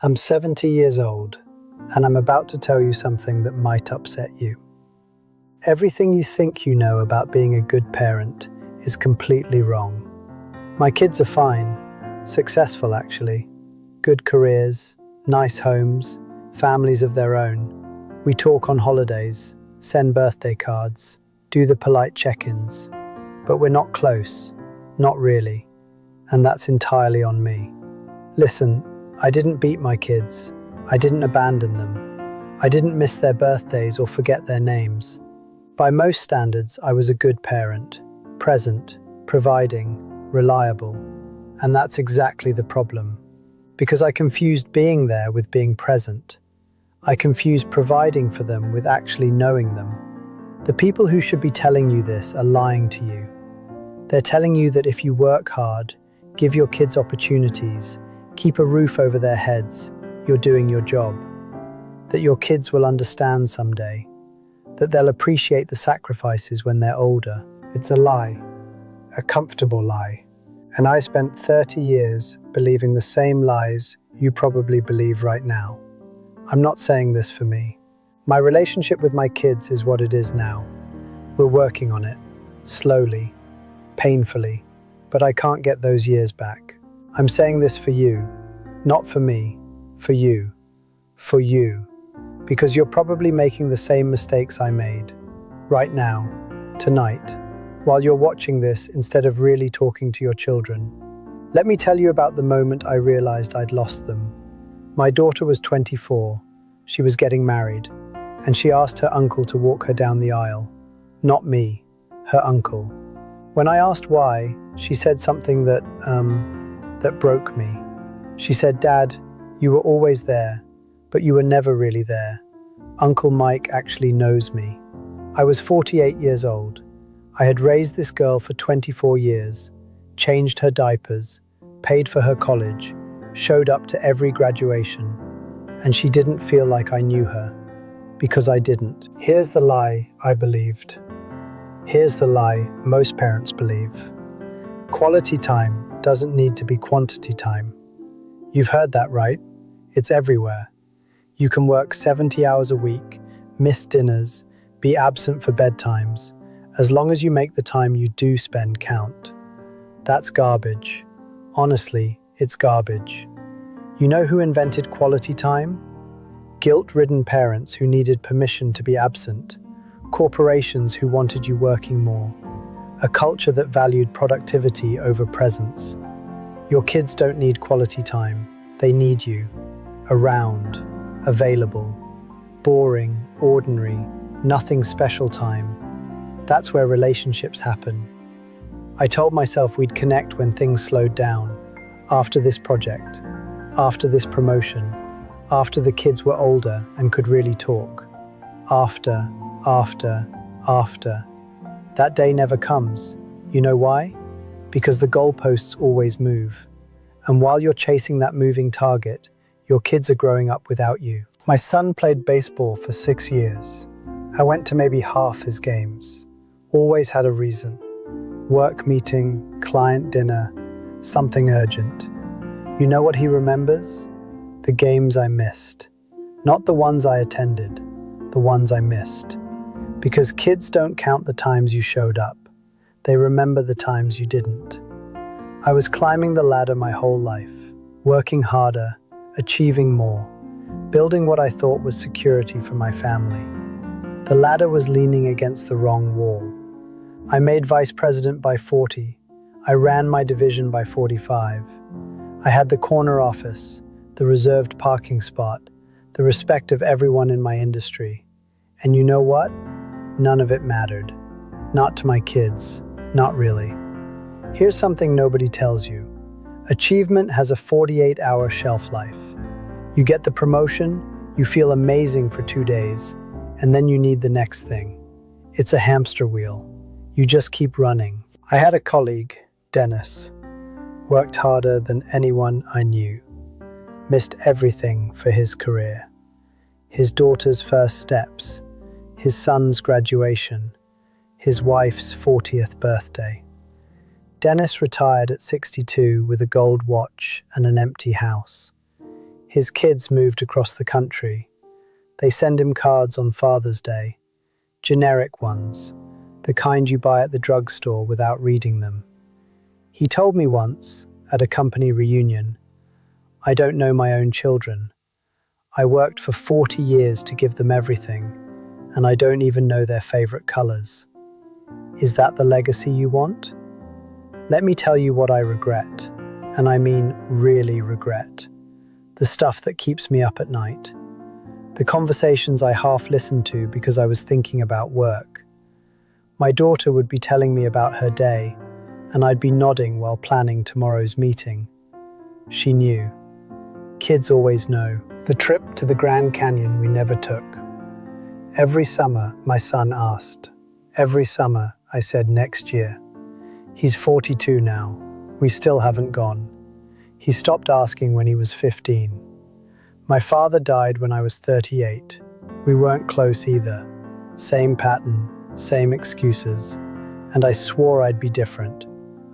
I'm 70 years old, and I'm about to tell you something that might upset you. Everything you think you know about being a good parent is completely wrong. My kids are fine, successful actually, good careers, nice homes, families of their own. We talk on holidays, send birthday cards, do the polite check-ins. But we're not close, not really, and that's entirely on me. Listen, I didn't beat my kids. I didn't abandon them. I didn't miss their birthdays or forget their names. By most standards, I was a good parent, present, providing, reliable. And that's exactly the problem. Because I confused being there with being present. I confused providing for them with actually knowing them. The people who should be telling you this are lying to you. They're telling you that if you work hard, give your kids opportunities, keep a roof over their heads, you're doing your job. That your kids will understand someday. That they'll appreciate the sacrifices when they're older. It's a lie. A comfortable lie. And I spent 30 years believing the same lies you probably believe right now. I'm not saying this for me. My relationship with my kids is what it is now. We're working on it. Slowly. Painfully. But I can't get those years back. I'm saying this for you. Not for me. For you. For you. Because you're probably making the same mistakes I made. Right now. Tonight. While you're watching this instead of really talking to your children. Let me tell you about the moment I realized I'd lost them. My daughter was 24. She was getting married. And she asked her uncle to walk her down the aisle. Not me. Her uncle. When I asked why, she said something that broke me. She said, "Dad, you were always there, but you were never really there. Uncle Mike actually knows me." I was 48 years old. I had raised this girl for 24 years, changed her diapers, paid for her college, showed up to every graduation, and she didn't feel like I knew her, because I didn't. Here's the lie I believed. Here's the lie most parents believe. Quality time doesn't need to be quantity time. You've heard that, right? It's everywhere. You can work 70 hours a week, miss dinners, be absent for bedtimes, as long as you make the time you do spend count. That's garbage. Honestly, it's garbage. You know who invented quality time? Guilt-ridden parents who needed permission to be absent. Corporations who wanted you working more. A culture that valued productivity over presence. Your kids don't need quality time. They need you. Around. Available. Boring. Ordinary. Nothing special time. That's where relationships happen. I told myself we'd connect when things slowed down. After this project. After this promotion. After the kids were older and could really talk. After. That day never comes. You know why? Because the goalposts always move. And while you're chasing that moving target, your kids are growing up without you. My son played baseball for 6 years. I went to maybe half his games. Always had a reason. Work meeting, client dinner, something urgent. You know what he remembers? The games I missed. Not the ones I attended, the ones I missed. Because kids don't count the times you showed up. They remember the times you didn't. I was climbing the ladder my whole life, working harder, achieving more, building what I thought was security for my family. The ladder was leaning against the wrong wall. I made vice president by 40. I ran my division by 45. I had the corner office, the reserved parking spot, the respect of everyone in my industry. And you know what? None of it mattered. Not to my kids. Not really. Here's something nobody tells you. Achievement has a 48-hour shelf life. You get the promotion, you feel amazing for 2 days, and then you need the next thing. It's a hamster wheel. You just keep running. I had a colleague, Dennis, worked harder than anyone I knew, missed everything for his career. His daughter's first steps, his son's graduation, his wife's 40th birthday. Dennis retired at 62 with a gold watch and an empty house. His kids moved across the country. They send him cards on Father's Day. Generic ones, the kind you buy at the drugstore without reading them. He told me once, at a company reunion, "I don't know my own children. I worked for 40 years to give them everything, and I don't even know their favorite colors." Is that the legacy you want? Let me tell you what I regret, and I mean really regret. The stuff that keeps me up at night. The conversations I half listened to because I was thinking about work. My daughter would be telling me about her day, and I'd be nodding while planning tomorrow's meeting. She knew. Kids always know. The trip to the Grand Canyon we never took. Every summer, my son asked. Every summer, I said next year. He's 42 now. We still haven't gone. He stopped asking when he was 15. My father died when I was 38. We weren't close either. Same pattern, same excuses. And I swore I'd be different.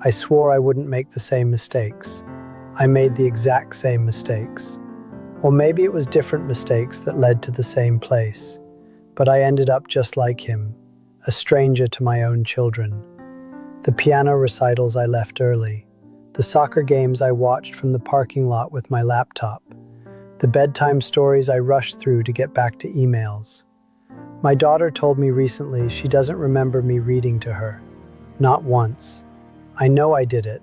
I swore I wouldn't make the same mistakes. I made the exact same mistakes. Or maybe it was different mistakes that led to the same place. But I ended up just like him, a stranger to my own children. The piano recitals I left early. The soccer games I watched from the parking lot with my laptop. The bedtime stories I rushed through to get back to emails. My daughter told me recently she doesn't remember me reading to her. Not once. I know I did it.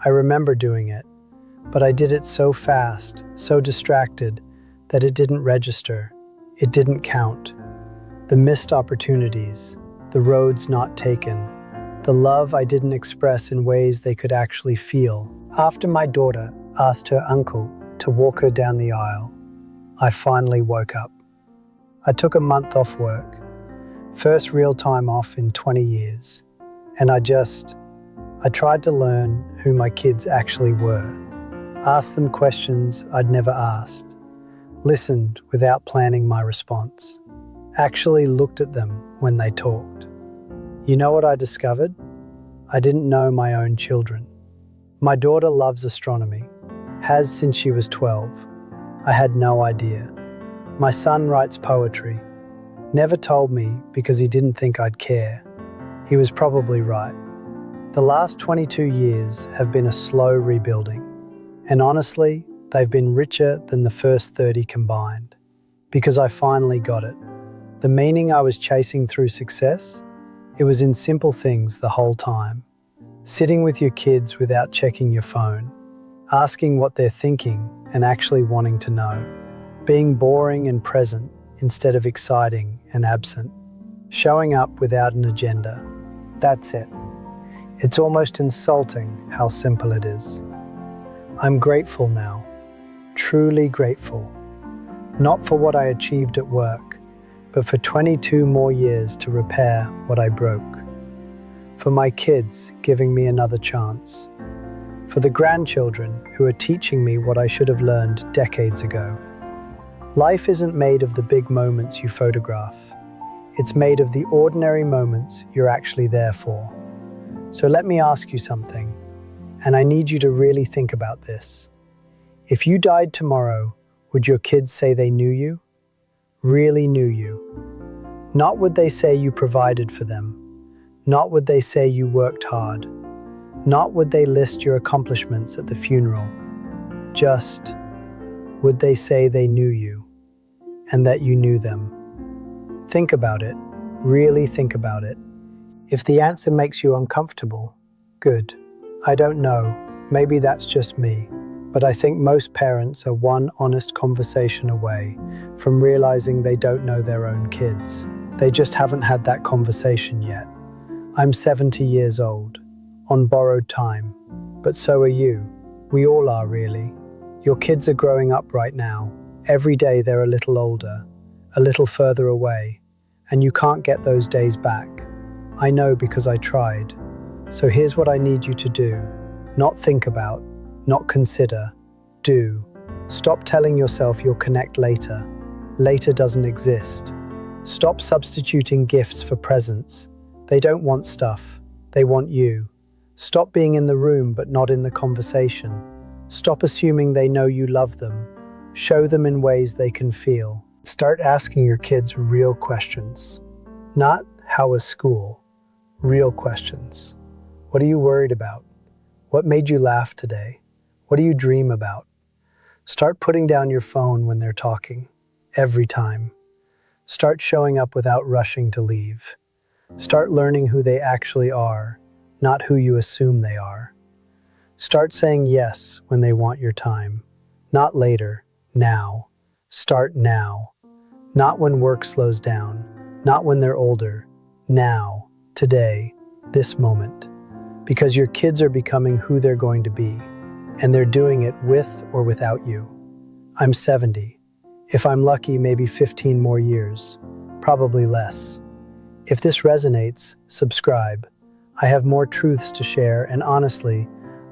I remember doing it. But I did it so fast, so distracted, that it didn't register. It didn't count. The missed opportunities, the roads not taken, the love I didn't express in ways they could actually feel. After my daughter asked her uncle to walk her down the aisle, I finally woke up. I took a month off work, first real time off in 20 years, and I tried to learn who my kids actually were. Asked them questions I'd never asked, listened without planning my response, actually looked at them when they talked. You know what I discovered? I didn't know my own children. My daughter loves astronomy, has since she was 12. I had no idea. My son writes poetry. Never told me because he didn't think I'd care. He was probably right. The last 22 years have been a slow rebuilding. And honestly, they've been richer than the first 30 combined. Because I finally got it. The meaning I was chasing through success, it was in simple things the whole time. Sitting with your kids without checking your phone. Asking what they're thinking and actually wanting to know. Being boring and present instead of exciting and absent. Showing up without an agenda. That's it. It's almost insulting how simple it is. I'm grateful now, truly grateful, not for what I achieved at work, but for 22 more years to repair what I broke, for my kids giving me another chance, for the grandchildren who are teaching me what I should have learned decades ago. Life isn't made of the big moments you photograph. It's made of the ordinary moments you're actually there for. So let me ask you something. And I need you to really think about this. If you died tomorrow, would your kids say they knew you? Really knew you? Not would they say you provided for them. Not would they say you worked hard. Not would they list your accomplishments at the funeral. Just, would they say they knew you and that you knew them? Think about it. Really think about it. If the answer makes you uncomfortable, good. I don't know, maybe that's just me, but I think most parents are one honest conversation away from realizing they don't know their own kids. They just haven't had that conversation yet. I'm 70 years old, on borrowed time, but so are you. We all are, really. Your kids are growing up right now. Every day they're a little older, a little further away, and you can't get those days back. I know because I tried. So here's what I need you to do. Not think about, not consider, do. Stop telling yourself you'll connect later. Later doesn't exist. Stop substituting gifts for presents. They don't want stuff. They want you. Stop being in the room but not in the conversation. Stop assuming they know you love them. Show them in ways they can feel. Start asking your kids real questions. Not, how was school? Real questions. What are you worried about? What made you laugh today? What do you dream about? Start putting down your phone when they're talking. Every time. Start showing up without rushing to leave. Start learning who they actually are, not who you assume they are. Start saying yes when they want your time. Not later, now. Start now. Not when work slows down, not when they're older. Now, today, this moment. Because your kids are becoming who they're going to be, and they're doing it with or without you. I'm 70. If I'm lucky, maybe 15 more years, probably less. If this resonates, subscribe. I have more truths to share, and honestly,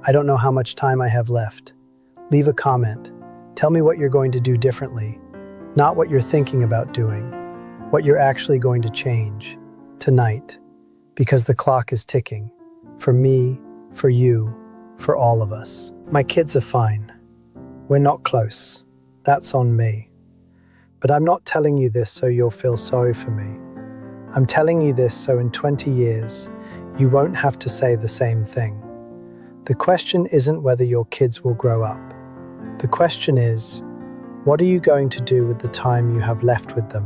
I don't know how much time I have left. Leave a comment. Tell me what you're going to do differently, not what you're thinking about doing, what you're actually going to change tonight, because the clock is ticking. For me, for you, for all of us. My kids are fine. We're not close. That's on me. But I'm not telling you this so you'll feel sorry for me. I'm telling you this so in 20 years, you won't have to say the same thing. The question isn't whether your kids will grow up. The question is, what are you going to do with the time you have left with them?